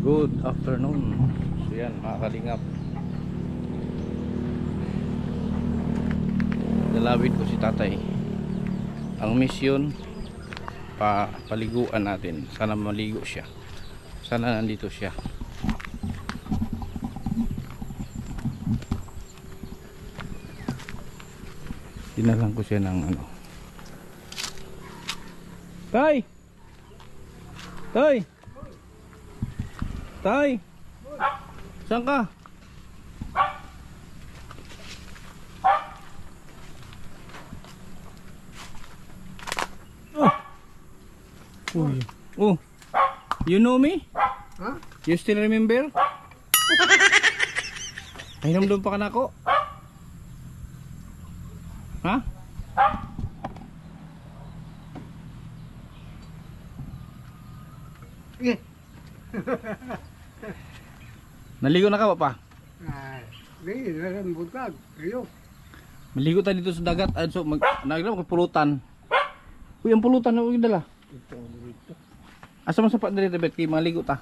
Good afternoon. So yan mga kalingap, dalawin ko si tatay. Ang misyon, paliguan natin. Sana maligo siya. Sana nandito siya. Dinalan ko siya ng ano. Tay! Tay! Tay! Saan ka? Oh! Uy. Oh! You know me? Huh? You still remember? Pahinom pa ka na ako? Ha? Yeah. Naligo na ka pa? Hindi, nalang butag. Kayo. Maligo tayo dito sa dagat. So, nagdala ko pulutan. Uy, ang pulutan na huwag dala. Asa mo sa pa dito, bet? Kaya maligo ta.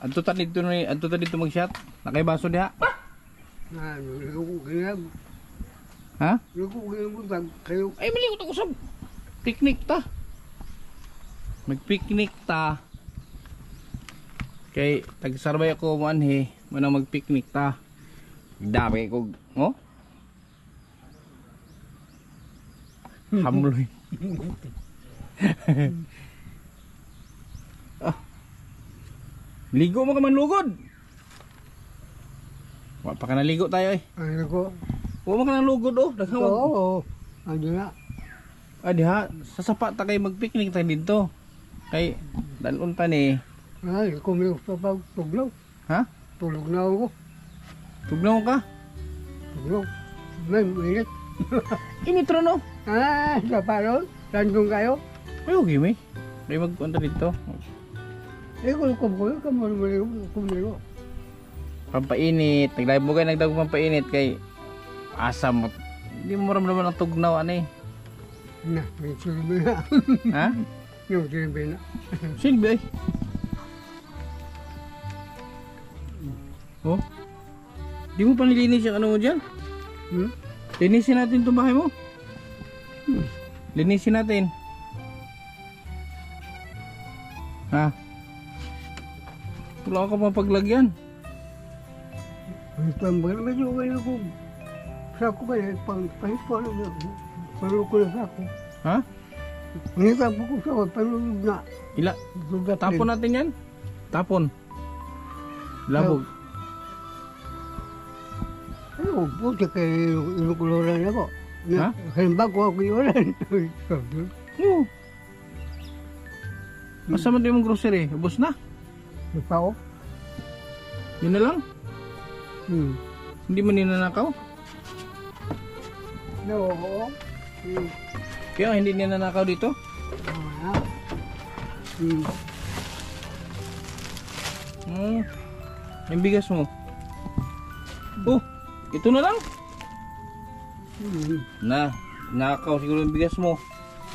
Adto ta dito mag-shot. Nakay baso diha. Luko ginag. Ha? Luko ginag butag. Kayo. Ay, maligo ta usab. Picnic ta. Mag-picnic ta. Kay tagsarbay ako mo anhi, manang mag-picnic ta. Dami ko, oh? Hamloy. Ah. Ligo mo ka man lugod. Wa pa ka naligo tayo eh. Ay, luko. Wa mo ka nang lugod oh. Daghang Oo. Ano na? diha, sa sapa ta kay mag-picnic tayo dito. Kay dalon pa ni. Ay, kumilok pa pag tuglaw. Ha? Tulog na ako. Tugnaw ka? Tuglaw. May minit. Initro no? Sa paron? Tandong kayo? Ay, okay may. Kaya magpunta dito. Eh, kung kumkulo ka mo kumilo. Pampainit. Nagdagdag mo kayo, nagdagdag pampainit kay asam mo. Hindi mo ramdaman ang tugnaw, ano eh. Na, may silbi na. Ha? Yung silbi na. Silbi ay. Oh? Di mo pa nilinis yung ano mo dyan? Hmm? Linisin natin itong bahay mo. Linisin natin. Ha? Wala ka pa paglagyan. May pambal, medyo okay na ko. Sako ba yan? Pahipalo na. Paluko na sako. Ha? Nitapo ko sako, palulog na. Tapon natin yan. Tapon. Labog. Ano, puti kayo inukuluran ako. Ha? Halimbawa ko ako iulan. Oo. Masama din yung grocery. Ubus na. Ipa ko? Yun na lang. Hindi mo ninanakaw. No. Kaya hindi ninanakaw dito. Yung bigas mo. Oh, ito na lang. Nakaw siguro yung bigas mo.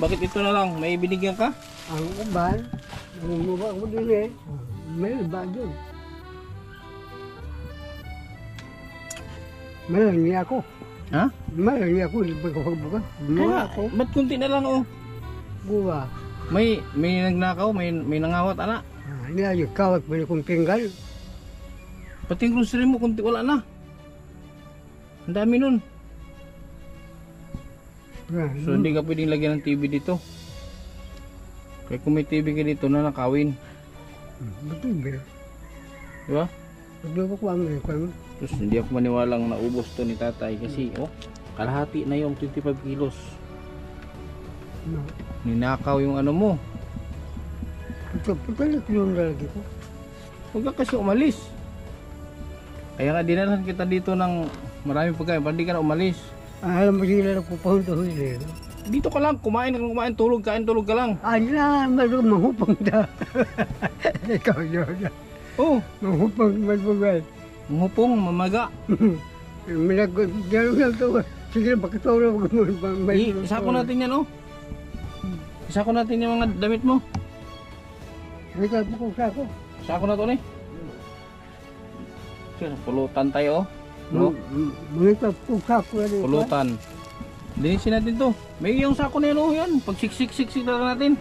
Bakit ito na lang? May binigyan ka? Ang uban, ang uban ko din eh. May iba dyan. Malangi ako. Ha? Malangi ako, hindi pa ko pagbuka. Mga ako. Ba't kunti na lang oh? Buwa. May nagnakaw, may nangawat ana. Hindi ayo kawat pa kong tinggal. Pati yung grocery mo kunti wala na. Ang dami nun. So hindi ka pwedeng lagyan ng TV dito. Kaya kung may TV ka dito na nakawin. Betul ba? Diba? Betul ko ang ikon. Tapos hindi ako maniwalang naubos to ni tatay kasi kalahati na yung 25 kilos. Ninakaw yung ano mo. Ito pala yung lagi ko. Huwag ka kasi umalis. Kaya nga dinalan kita dito ng maraming pagkain. Hindi ka na umalis. Alam mo sila na pupunta ko yun. Dito ka lang, kumain, tulog, kain, tulog ka lang. Na, mahupang da. Ikaw yun. Oh, Mahupang magbagay. mahupong, mamaga. Gano'n lang ito. Sige, bakit ito na Isa ko natin yan oh. Isa ko natin yung mga damit mo. Ito po kung sako. Sako na to ni. Sige, pulutan tayo. No? Ito po sako na dito. Pulutan. Linisin natin to. May yung sako na yun, oh, yan. Pag siksik na natin.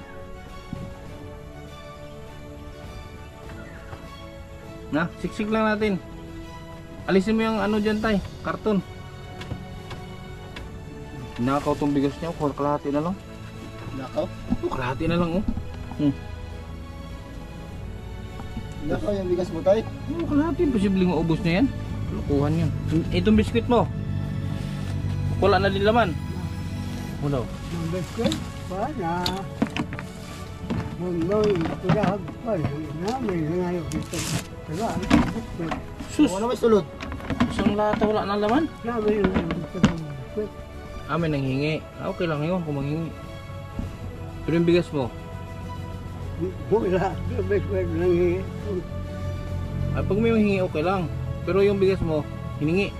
Na, siksik lang natin. Alisin mo yung ano dyan, tay. Karton. Nakaw tong bigas niya. Kalahati na lang. Nakaw? Kalahati na lang, oh. Nakaw yung bigas mo tayo? Kalahati. Posibleng maubos na yan. Lukuhan yan. Itong biskuit mo. Wala na din laman. Ano? Ang biskuit pa na. Mga pinahag pa na may nangayo dito. Kaya ang biskuit. Sus! Ano may sulod? Isang lata wala na laman. Na may nangayo dito ng biskuit. May nanghingi. Okay lang yun kung manghingi. Pero yung bigas mo, Wala. Yung biskuit nangayo. pag may manghingi okay lang. Pero yung bigas mo, hiningi.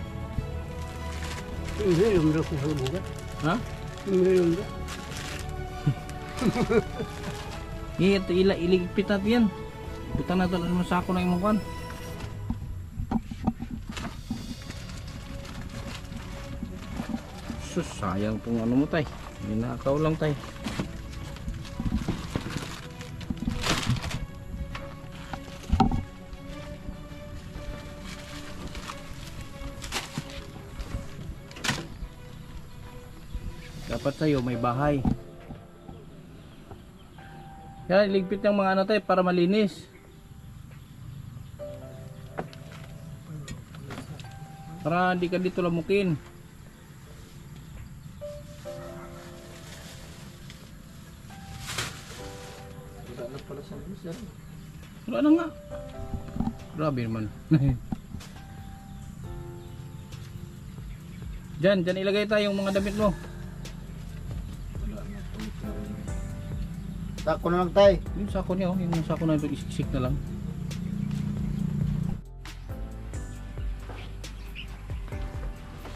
Hindi yung na ko sa buga. Ha? Hindi yung na. Iligpit natin yan. Putan natin ang sako na yung mukhan. Sus, sayang pong ano mo tay. Ninakaw lang tay. Dapat sa'yo may bahay. Kaya iligpit ng mga ano tayo para malinis. Para hindi ka dito lamukin. Wala na pala sa bigas. Wala na nga. Grabe naman. Diyan ilagay tayo yung mga damit mo. Tako na lang tayo. Yung sako niya, yung sako na ito, isik na lang.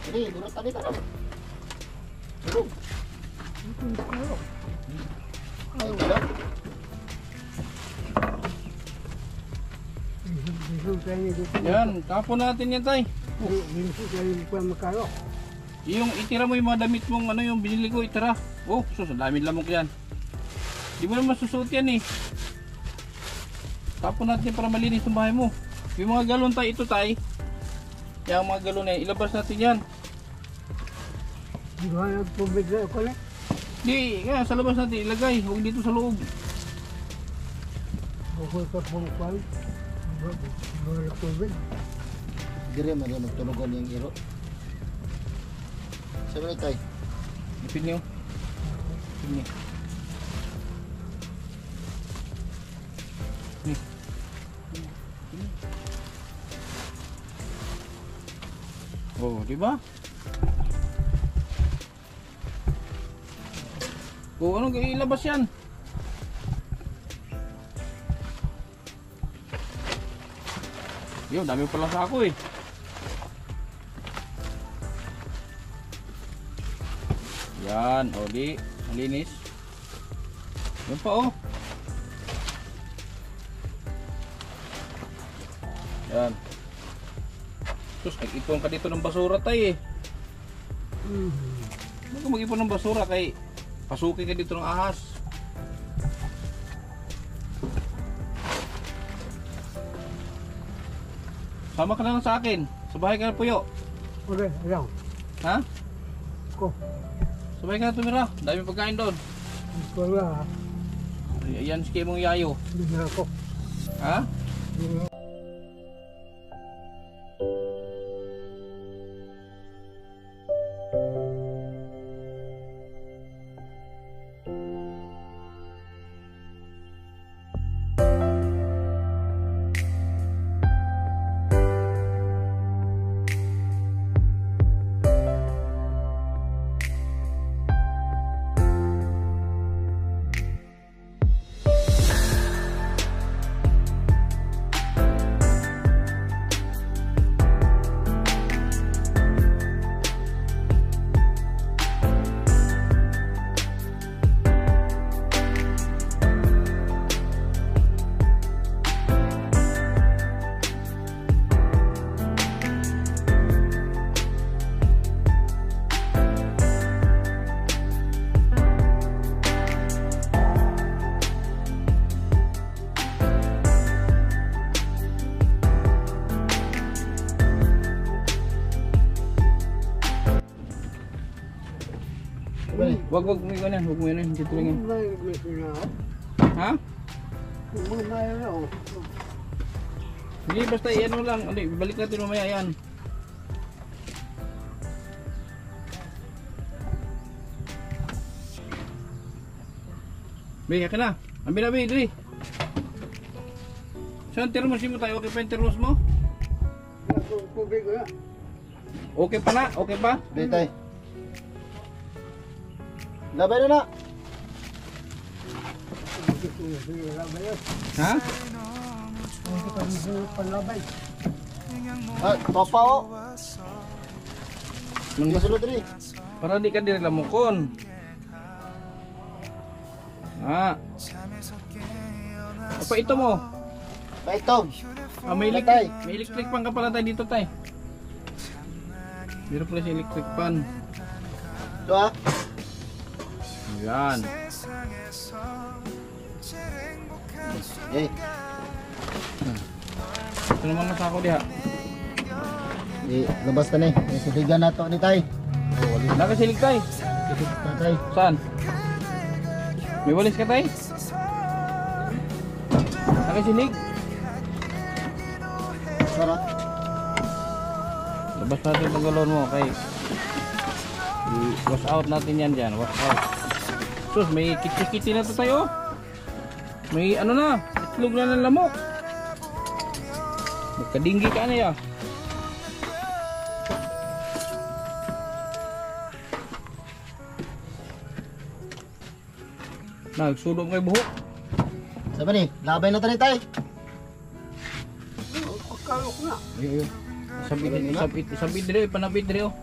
Hindi, durot tadi ka. Durot. Ay, wala. Biskuit tayo dito. Yan, tapon natin yan tay. Biskuit tayo dito makalo. Yung itira mo yung mga damit mong ano yung binili ko, itira. Oh, sus, ang daming lamok yan. Di mo naman masusuot yan eh. Tapon natin para malinis yung bahay mo. Yung mga galon tay, ito tay. Yung mga galon na yan, ilabas natin yan. Di ba nagtubig na ako na? Di, nga, sa labas natin ilagay. Huwag dito sa loob. Bukol ka pong kwan. Di ba nagtubig? Dire man yung magtunugan yung iro. Sabi na tayo. Ipin niyo. Ipin niyo. Nih. Oh, di ba? Oh, ano ilabas yan? Yo, dami pala sa ako eh. Yan, o di, malinis. Yan pa oh. Yan. Sus, nag-ipon ka dito ng basura tay eh. Huwag ka mag-ipon ng basura kay pasukin ka dito ng ahas. Sama ka na lang sa akin. Sa bahay ka na puyo. Okay, alam. Ha? Ko. Sa bahay ka na tumira. Dami pagkain doon. Wala. Ayan si mong yayo. Hindi na ako. Ha? Hindi na Wag mo yan, wag mo yan, dito lang yan. Ha? Hindi, basta ano lang, balik natin mamaya yan. Bigyan ka na. Ambil na, Dri. Saan termos mo tayo? Okay pa yung termos mo? Okay pa na? Okay pa? Dito tay. Labay na na. Ha? Ah, topa o. Nang Di sulod rin. para di ka lamukon. Ah. Apa ito mo? Baitog. Ah, may electric pan ka pala tayo dito tay. Meron pala si electric pan. Ito ah. Yan. Eh, Ito naman nasa ako diha. di labas na ni. Siligan na to ni tay. Nakasilig tay. Siligan na tay. Saan? May walis ka tay? Nakasilig. Sarap. Labas natin ang galon mo kay wash out natin yan dyan. Wash out. Sus, may kitsi-kitsi na to tayo. May ano na, itlog na ng lamok. Magkadinggi ka na ya. Nagsulong kay buhok. Sabi ni, labay na to ni tay. Ayun. Isabit dire, panabit dire oh.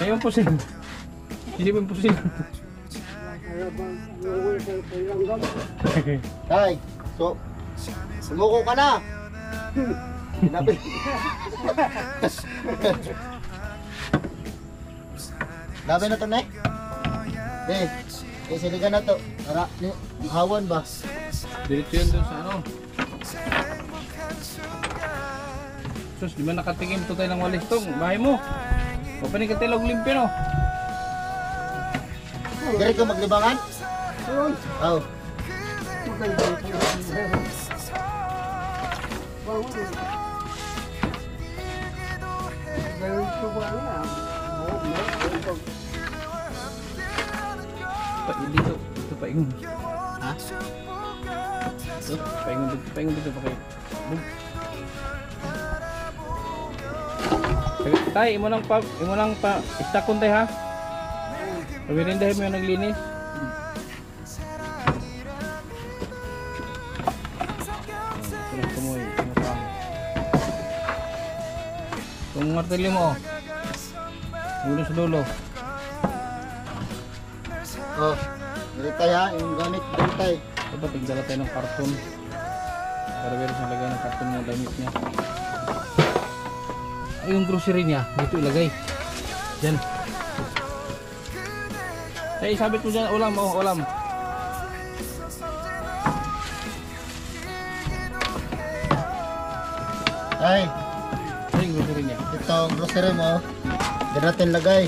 Ayun po sila. Hindi mo po sila. Tay, so sumuko ka na. Sinabi. Labay na to na eh. Siligan na to. Para hawan ba? Diretso yan dun sa ano. Sus, di ba nakatingin to tayo ng walis tong bahay mo? O pa ni katilog limpyo no? Dari ka maglibangan? Oh. Dito, dito paingon. Ha? Paingon dito pa kayo. Tay, imo lang pa istakon tay ha. Pawirindahin mo yung naglinis. Tulad ko mo yung sinasama. Itong martilyo mo. Ulo sa dulo. Oh. Dari tay ha, yung gamit dari tay. Dapat tigdala tayo ng karton. Para meron sa lagay ng karton yung damit niya. Ay, yung grocery niya, dito ilagay. Diyan. Ay, sabit mo dyan, ulam, oh, ulam. Tay, Ay, yung grocery niya. ito ang grocery mo. Dari natin lagay.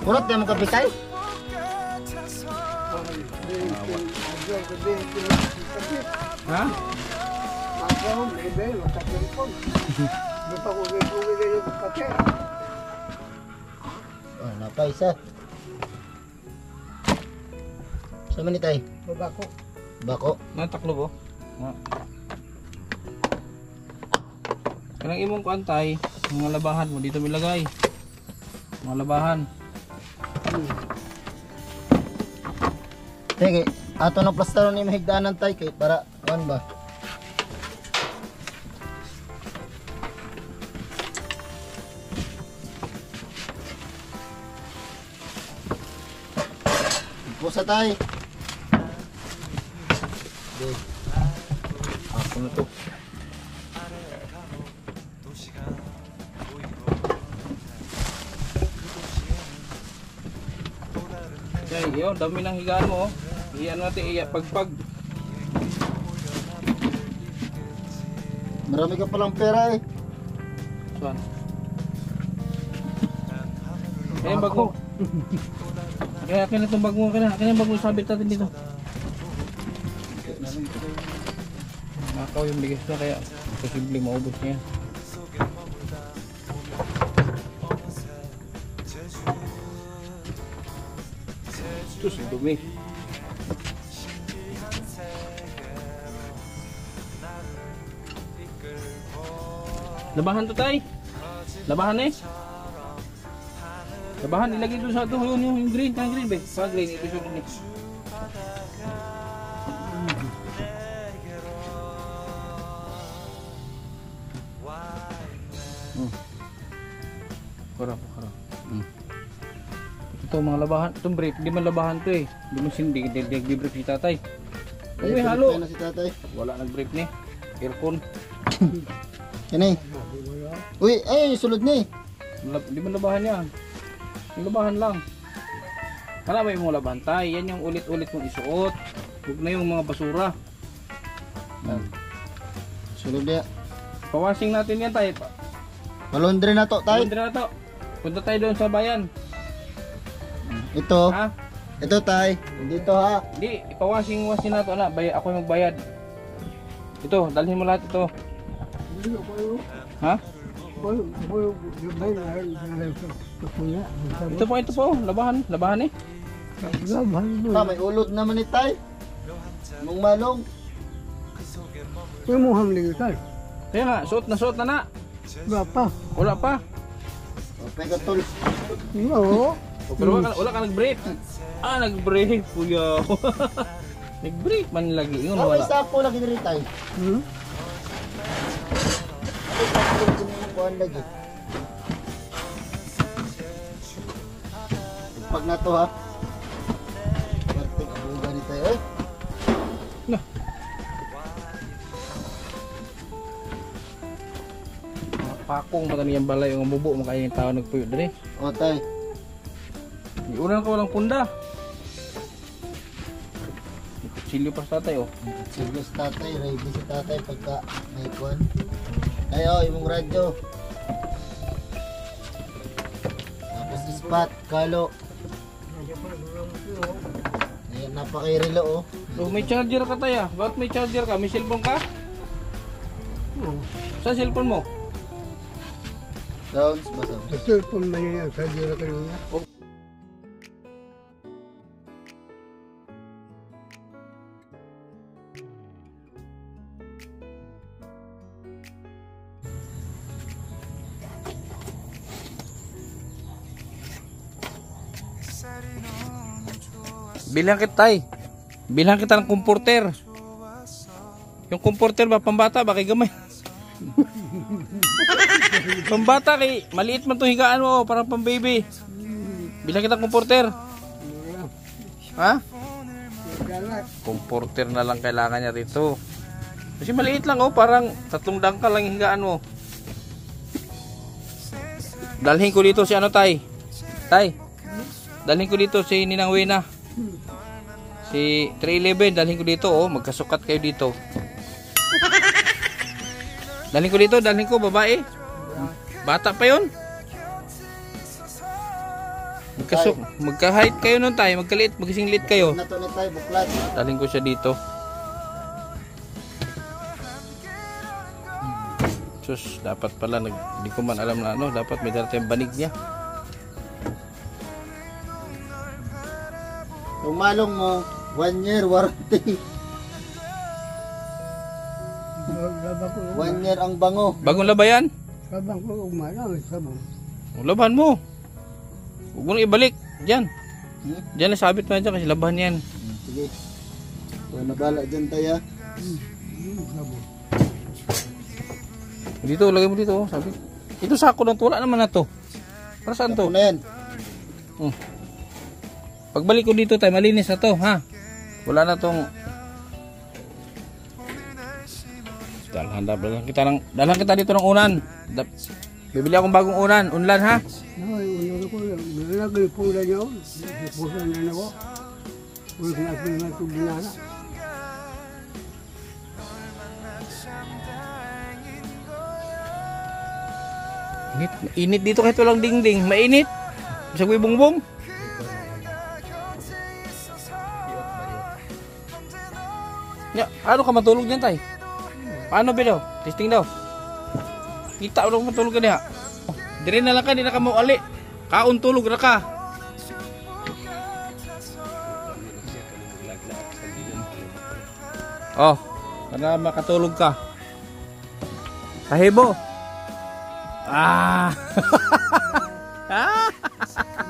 Kurot na mo kapitay? Ha? Oh, napaisa. Sama ni tay? Babako. Bako. Nataklo ko. Kanang imong kuantay, mga labahan mo dito milagay. Mga labahan. Sige, ato na plastaron ni mahigdaanan tay kay para kuan ba? Pusa tay. Ako na to. Okay, yun, dami ng higaan mo. Iyan natin, pagpag. Marami ka palang pera eh. Saan? Ayun, bag mo. Kaya akin na itong bagong akin na yung bagong sabit natin dito. Nakaw yung bigas na kaya posible maubos niya. Sus, dumi. Labahan to tay. Labahan eh. Labahan ilagay doon sa ito. Yung green. Yung green ba? Pa green. Ito yung green. Kurang. Ito mga labahan. Itong brief. Hindi man labahan to eh. Hindi mo sindi. Hindi brief si tatay. Uy, halo. Na si tatay. Wala nag-brief ni. Aircon. Yan eh. Uy, ay, sulod na eh. Hindi man labahan yan. Yung labahan lang. Kala may mga labahan tayo. Yan yung ulit-ulit mong isuot. Huwag na yung mga basura. Sulod na. Pawashing natin yan tayo. Malondre na to, tay. Punta na to. Punta tayo doon sa bayan. Ito. Ha? Ito, tay. Dito ha. Hindi, ipawashing na to na. Ako yung magbayad. Ito, dalhin mo lahat ito. Ha? Ito po, labahan eh. Pa, may ulod naman ni tay. Mong malong. Kaya mo hamling ito. Kaya nga, suot na na. Berapa? Wala pa. Okay ka tol. Oo. Pero wala ka nag-brief. Nag-brief, kuya. Nag-brief man lagi. Yun, May wala. sako lagi rin tay. Hmm? May sako kuhan lagi. Pag na to ha. Pertik abuga ni tayo eh. Nah. Pakong mata niyang balay yung mubo makaya yung tao nagpuyo dali. O tay. Iunan ka walang punda. Silyo pa sa tatay oh. Siglos tatay, ready si tatay pagka may kuhan. Ayo, imong radyo. Tapos ispat, kalo. Ayan, napakirilo oh. So, may charger ka tayo. Bakit may charger ka? May cellphone ka? Sa cellphone mo? Sounds ba sounds? Sa cellphone man yan, sa dira kanina. Bilhan kita tay. Bilhan kita ng comforter. Yung comforter ba pambata ba kay gamay? Pambata kay maliit man 'tong higaan mo, parang pang-baby. Bilhan kita ng comforter. Ha? Comforter na lang kailangan niya rito. Kasi maliit lang oh, parang 3 dangkal lang yung higaan mo. Dalhin ko dito si ano tay? Tay. Dalhin ko dito si Ninang Wena. Si 311, dalhin ko dito oh, magkasukat kayo dito. Dalhin ko babae. Bata pa 'yon. Magka-height kayo nun tayo, magkaliit, magisinglit kayo. Na to na tayo, buklat. Dalhin ko siya dito. Sus, dapat pala di ko man alam na ano, dapat may dala tayong banig niya. Yung malong mo, 1 year warranty. 1 year ang bango. Bagong labayan? Sabang ko umana, sabang. Laban mo. Huwag mo na ibalik. Diyan. Diyan na sabit mo dyan kasi labahan yan. Sige. Kung nabala dyan tayo. Dito, lagay mo dito. Oh, sabit. Ito sako lang. Wala naman na to. Para saan to? Ako na yan. Pagbalik ko dito tayo, malinis na to. Ha? Wala na tong... Dalhan kita dito ng unan. Bibili akong bagong unlan ha. Ay, ko nilagay po na niya. Pusan na ako. Ulit na ako na ito binana. Init dito kahit walang dingding. Mainit. Bisa ko ibongbong. Ya, ano ka matulog niyan tay? Paano ba daw? Testing daw. Kita ulo matulog ka diha. Dire na lang ka, di na ka mo ali. Kaon tulog ra ka. Oh, para makatulog ka. Tahibo. Ah.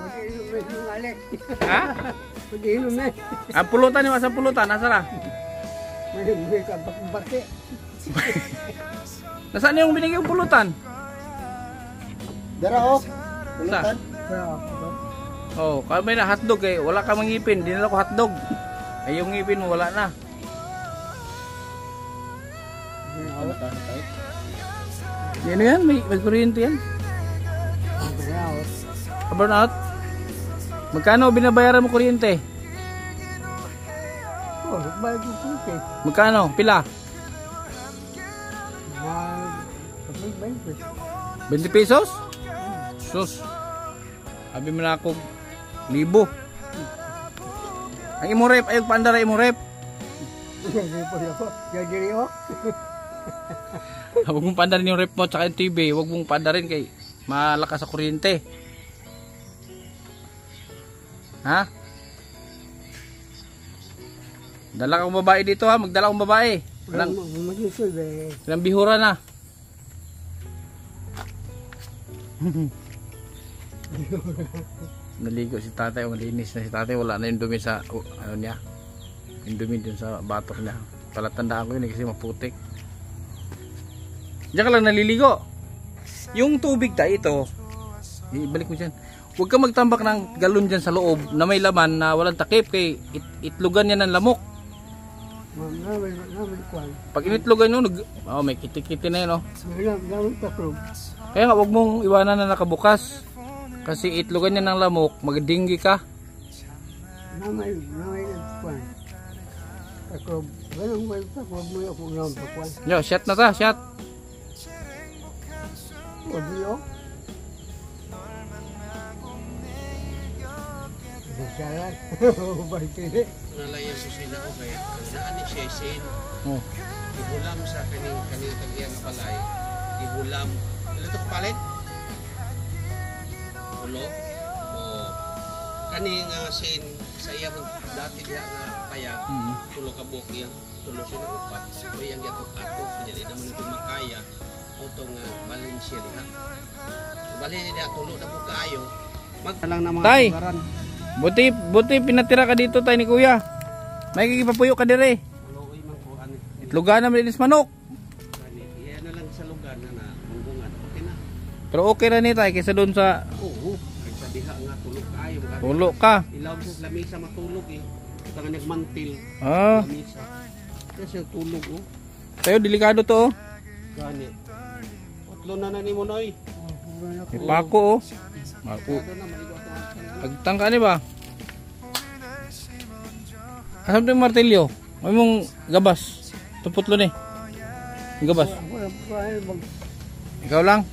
Mag-inom na yung alik. Ha? Mag-inom na. Ang pulutan ni masa pulutan nasa ra? May kabak-baki. Nasaan yung binigay yung pulutan? Dara oh. Pulutan. Oh, kami na hotdog eh. Wala ka mangipin. Dinala ko hotdog. Ay yung ngipin mo wala na. Yan yan, may kuryente yan. Burnout? Magkano binabayaran mo kuryente? Oh, bayad yung puti. Magkano? Pila? 20 pesos? Sus. Sabi mo na ako, 1,000. Ang imo rep, ayog pandara imo rep. Huwag mong pandarin yung rep mo tsaka yung TV. Huwag mong pandarin kay malakas sa kuryente. Ha? Dala kang babae dito ha. Magdala kang babae. Ilang bihura na. Naligo si tatay. Malinis na si tatay. Wala na yung dumi sa ano niya. Yung dumi dun sa batok niya. Palatandaan ko yun kasi maputik. Diyan ka lang naliligo. Yung tubig tayo ito, ibalik mo dyan. Huwag ka magtambak ng galon dyan sa loob na may laman na walang takip kay itlugan yan ng lamok. Pag initlugan nyo, may kitikiti na yun. Oh. Kaya nga huwag mong iwanan na nakabukas. Kasi itlugan yan ng lamok, magdinggi ka. Yo, shot na ta, shot. Nalayan susina ko kaya naan ni Shesin. Oh. Ibulam sa kaning tagiyang balay. Ibulam. Ano to palit? Ulo. O kaning sin sa iya dati diha nga payag. Tulo ka buok yang tulo sila upat. O yang yato ato jadi naman ito makaya. Auto nga Valencia diha. Bali diha tulo na buka ayo. Magtalang na mga Tay. tugaran. Buti pinatira ka dito tayo ni kuya. May kikipapuyo ka dire. Luoy man ko ani. Itlugan na malinis manok. Iyan na lang sa lugar na munggungan. Okay na. Pero okay na ni tayo kaysa doon sa Oo. Ay sa diha nga tulog kayo. tulo ka. Ilaw sa lamisa matulog eh. Tangan nagmantil. Ah, Lamisa. Kasi tulog oh. tayo delikado to oh. Gani. Utlo na ni mo noy. May pako oh. Ako. Ano na maligo ako. Agtang ka ni ba? Asam to yung martilyo? May mong gabas. Tuputlo ni. Yung gabas. Ikaw lang?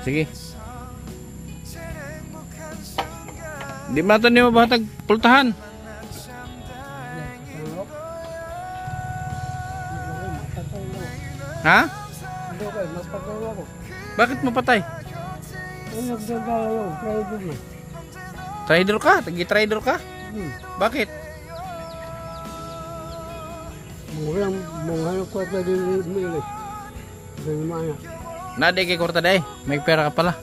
Sige. Di man ito niyo mabahatag pultahan. Ha? Bakit mapatay? Trader ka? Tagi-trader ka? Bakit? Nade kay korta day. May pera ka pala.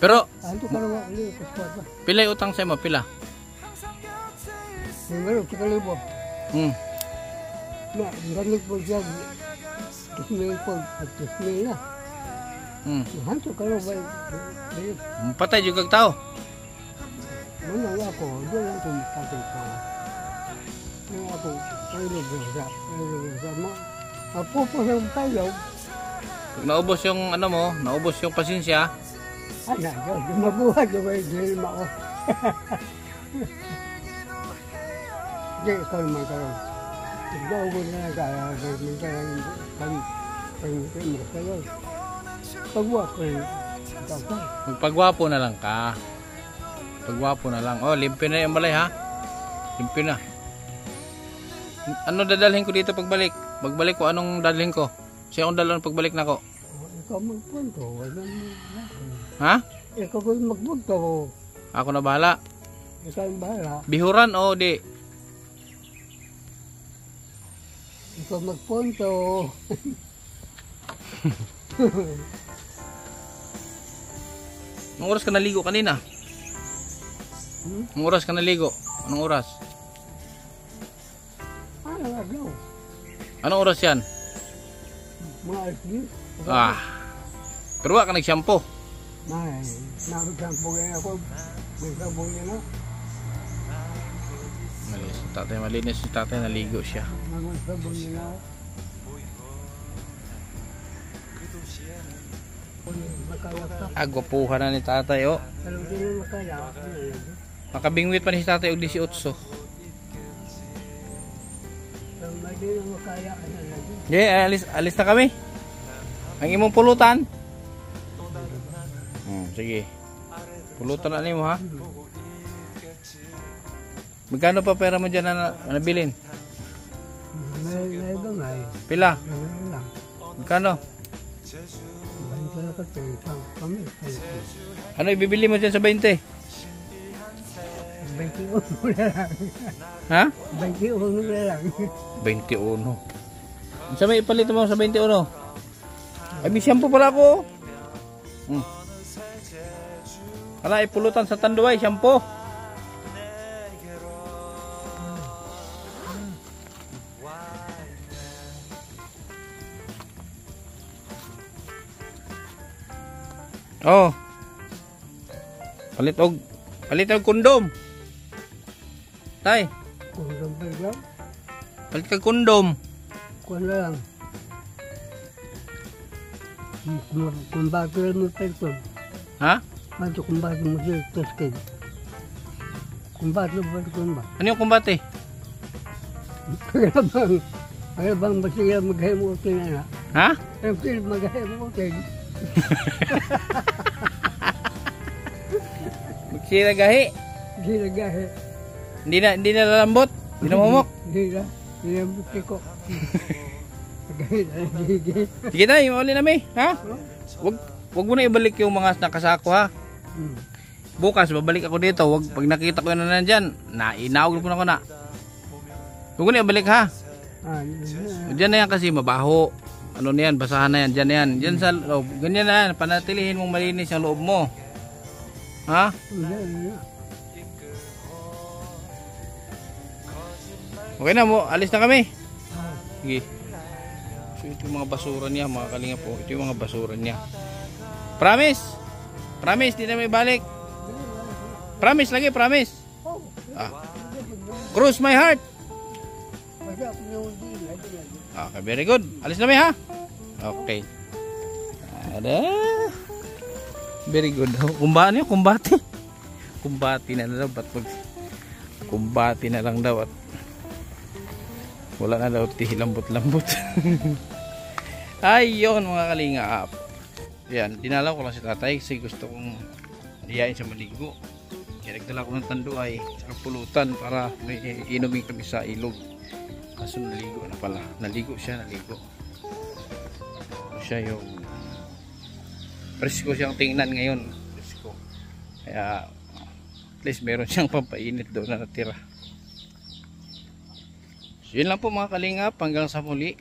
Pero pila yung utang sa mo? Pila? Hmm. Hmm. Patay juga tao. Pag naubos yung ano mo, naubos yung pasensya. Mabuhat yung may dilma ko. Hindi, ikaw naman karoon. Ikaw ko na kaya, Pag makasaya. Pagwa ko rin. Tapos. Magpagwapo na lang ka. Pagwapo na lang. Oh, limpyo na yung balay ha. Limpyo na. Ano dadalhin ko dito pagbalik? Pagbalik ko, anong dadalhin ko? Siya akong dalhin pagbalik na ko. Ikaw magpunto. Wala mo. Ha? Ikaw ko magpunto. Ako na bahala. Ikaw ang bahala. Bihuran o di? Ikaw magpunto. Anong oras ka naligo kanina? Anong oras ka naligo? Anong oras? Agaw. Anong oras yan? Mga alis. Ah. Pero wala ka nag-shampoo. May. Nakasampo ganyan ako. May sampo niya na. Malinis si tatay. Malinis si tatay. Naligo siya. Nakasampo niya na. Agwapuhan na ni tatay oh. Pero hindi na makaya. Makabingwit pa ni si tatay og 18. Pero hindi na makaya. Yeah, alis na kami. Ang imong pulutan. Sige. Pulutan na nimo ha. Magkano pa pera mo dyan na nabilin? May bangay. Pila? May lang. Magkano? Bangay ka kami. Ano ibibili mo dyan sa 20? 21 na lang. Ha? 21 na lang. 21. Sa may ipalit mo sa 21? Ay, may shampoo pala ako. Ala, ipulutan sa tanduay, shampoo. Oh. Palit og kondom. Tay, Kung sampay ka, palit kag kondom. kung lang. Kung bakit mo pagpag. Ha? Manto kung bakit mo siya taskin. Kung bakit mo pagpag ba? Ano yung kumbate? Kaya bang basiya maghay mo utin na. Ha? Kaya basiya maghay mo utin. Magsiragahi. Ginagahe. Hindi na lalambot. Hindi na mamok. Hindi na. Hindi na buti ko. Maghay na sige. Sige tayo, mauli na may. Ha? Wag mo na ibalik yung mga nakasako ha. Bukas babalik ako dito. Wag pag nakita ko na nandyan, nainawag po na ko na. Huwag mo na ibalik ha. Diyan na yan kasi mabaho. Ano na yan, basahan na yan. Diyan na yan. Diyan sa loob. Ganyan na yan. Panatilihin mong malinis yung loob mo. Ha? Okay na mo. Alis na kami. Sige. So ito yung mga basura niya, mga kalinga po. Ito yung mga basura niya. Promise. Promise, di na may balik. Promise lagi, promise. Cross my heart. Okay, very good. Alis na may ha. Okay. Ada. Very good. Kumbaan niyo, kumbati. Kumbati na daw. Kumbati na lang daw. At wala na daw lambot-lambot. Ayun mga kalinga. Yan, dinalaw ko lang si tatay kasi gusto kong diyain siya maligo. Kaya nagdala ko ng tanduay at pulutan para may inumin kami sa ilog. Kaso naligo na pala. Naligo siya, naligo. Siya yung presko siyang tingnan ngayon. Presko. Kaya at least meron siyang pampainit doon na natira. So yun lang po mga kalingap. Hanggang sa muli.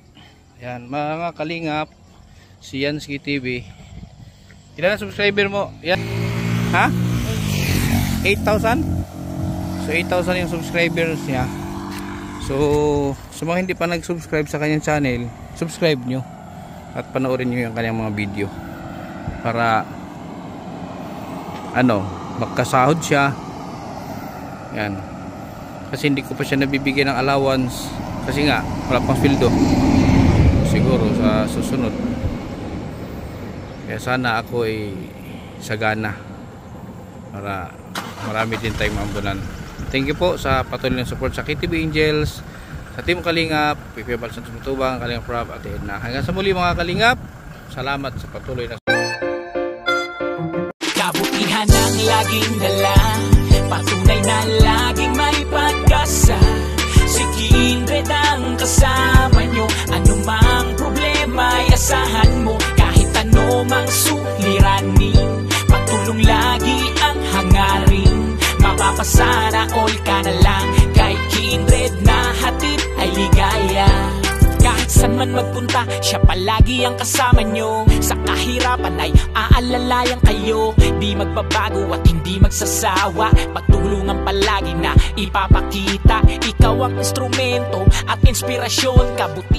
Yan mga kalingap. Si Yansky TV. Ilan ang subscriber mo? Yan. Ha? 8,000? So 8,000 yung subscribers niya. So sa mga hindi pa nag-subscribe sa kanyang channel, subscribe nyo at panoorin nyo yung kanyang mga video para ano, magkasahod siya. Yan. Kasi hindi ko pa siya nabibigyan ng allowance kasi nga wala pang sweldo. Siguro sa susunod. Kaya sana ako ay sagana para marami din tayong maambulan. Thank you po sa patuloy na support sa KTV Angels. sa Team Kalingap, Pipi Balsan Tumutubang, Kalingap Rob at Edna. Hanggang sa muli mga Kalingap, salamat sa patuloy na kabutihan ang laging dala, patunay na laging may pag-asa. Si Kindred ang kasama nyo, anumang problema ay asahan mo. Kahit ano mang suliranin, pagtulong lagi ang hangarin. Mapapasana all ka na lang, kay Kindred na hatid ay ligaya. Kahit saan man magpunta, siya palagi ang kasama nyo. Sa kahirapan ay aalalayan kayo. Di magbabago at hindi magsasawa, pagtulungan palagi na ipapakita. Ikaw ang instrumento at inspirasyon, kabuti